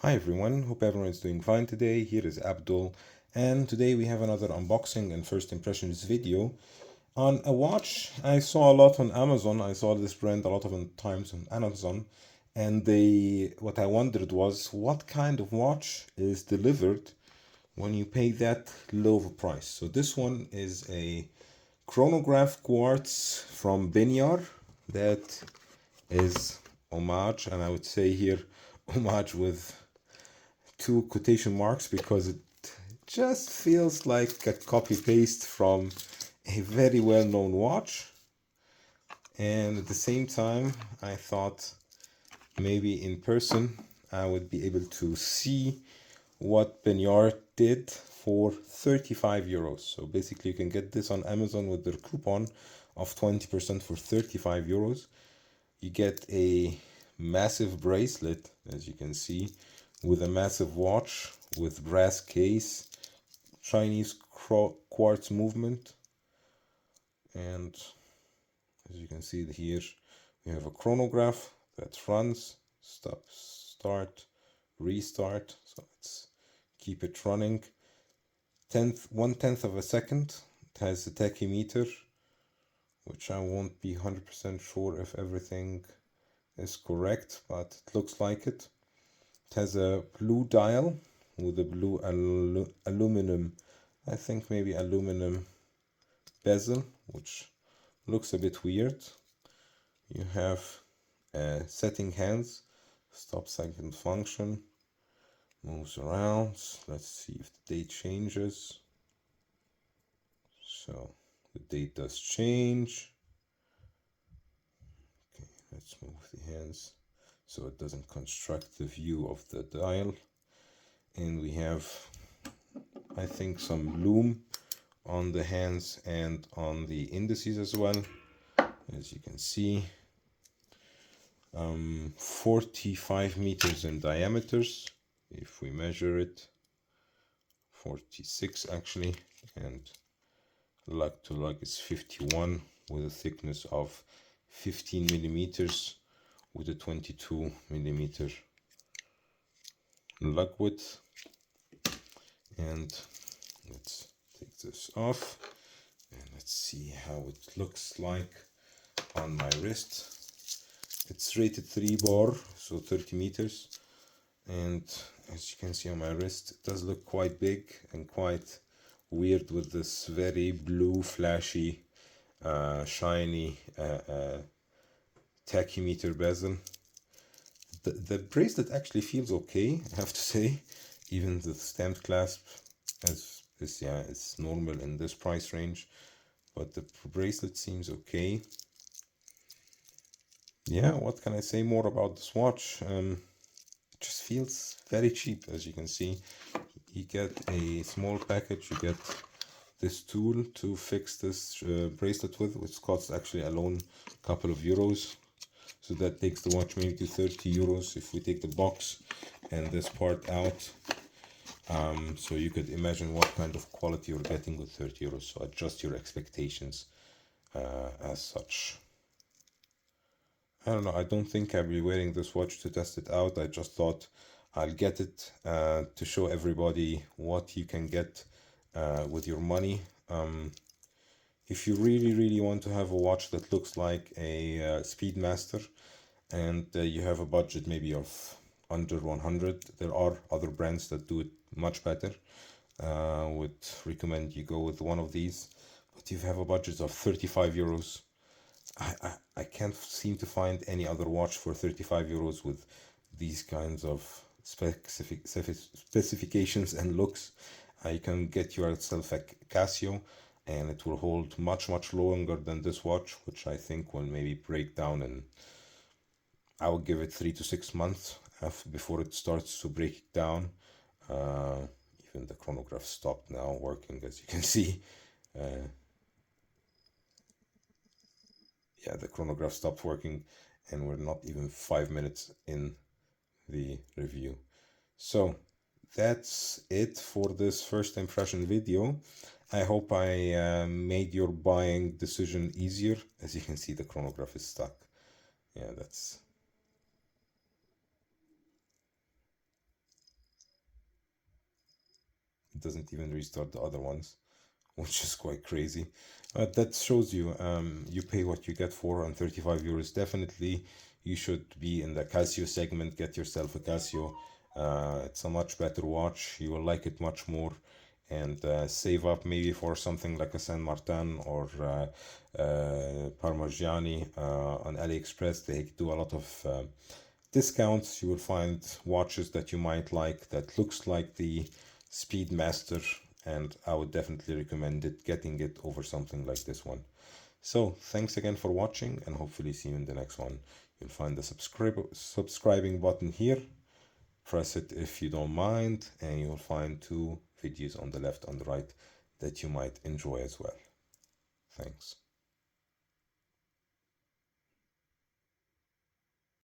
Hi everyone, hope everyone is doing fine today. Here is Abdul, and today we have another unboxing and first impressions video on a watch I saw a lot on Amazon. I saw this brand a lot of times on Amazon, and what I wondered was what kind of watch is delivered when you pay that low of a price. So this one is a Chronograph Quartz from BENYAR. That is homage, and I would say here homage with two quotation marks because it just feels like a copy paste from a very well-known watch. And at the same time, I thought maybe in person I would be able to see what BENYAR did for 35 euros. So basically you can get this on Amazon with their coupon of 20% for 35 euros. You get a massive bracelet, as you can see, with a massive watch with brass case, Chinese quartz movement, and as you can see here we have a chronograph that runs, stop, start, restart. So let's keep it running. 1/10 of a second. It has a tachymeter, which I won't be 100% sure if everything is correct, but it looks like it. It has a blue dial with a blue aluminum, I think maybe aluminum bezel, which looks a bit weird. You have setting hands, stop second function, moves around. Let's see if the date changes. So the date does change. Okay, let's move the hands so it doesn't construct the view of the dial. And we have, I think, some lume on the hands and on the indices as well. As you can see, 45 meters in diameters. If we measure it, 46 actually, and lug to lug is 51 with a thickness of 15 millimeters with a 22 millimeter lug width. And let's take this off and let's see how it looks like on my wrist. It's rated 3 bar, so 30 meters, and as you can see on my wrist, it does look quite big and quite weird with this very blue flashy shiny tachymeter bezel. The bracelet actually feels okay, I have to say. Even the stamped clasp is normal in this price range, but the bracelet seems okay. Yeah, what can I say more about this watch? It just feels very cheap. As you can see, you get a small package. You get this tool to fix this bracelet with, which costs actually alone a couple of euros. So that takes the watch maybe to 30 euros if we take the box and this part out. So you could imagine what kind of quality you're getting with 30 euros. So adjust your expectations as such. I don't know, I don't think I'll be wearing this watch to test it out. I just thought I'll get it to show everybody what you can get with your money. If you really want to have a watch that looks like a Speedmaster and you have a budget maybe of under 100, there are other brands that do it much better. Would recommend you go with one of these. But if you have a budget of 35 euros, I can't seem to find any other watch for 35 euros with these kinds of specifications and looks. You can get yourself a Casio, and it will hold much longer than this watch, which I think will maybe break down, and I will give it 3 to 6 months before it starts to break down. Even the chronograph stopped now working, as you can see. Yeah, the chronograph stopped working, and we're not even 5 minutes in the review. So that's it for this first impression video. I hope I made your buying decision easier. As you can see, the chronograph is stuck. Yeah, that's It doesn't even restart the other ones, which is quite crazy. That shows you you pay what you get for, and 35 euros. Definitely, you should be in the Casio segment. Get yourself a Casio. It's a much better watch. You will like it much more, and save up maybe for something like a Saint Martin or Parmigiani on AliExpress. They do a lot of discounts. You will find watches that you might like that looks like the Speedmaster, and I would definitely recommend getting it over something like this one. So thanks again for watching, and hopefully see you in the next one. You'll find the subscribing button here. Press it if you don't mind, and you'll find 2 videos on the left and the right that you might enjoy as well. Thanks.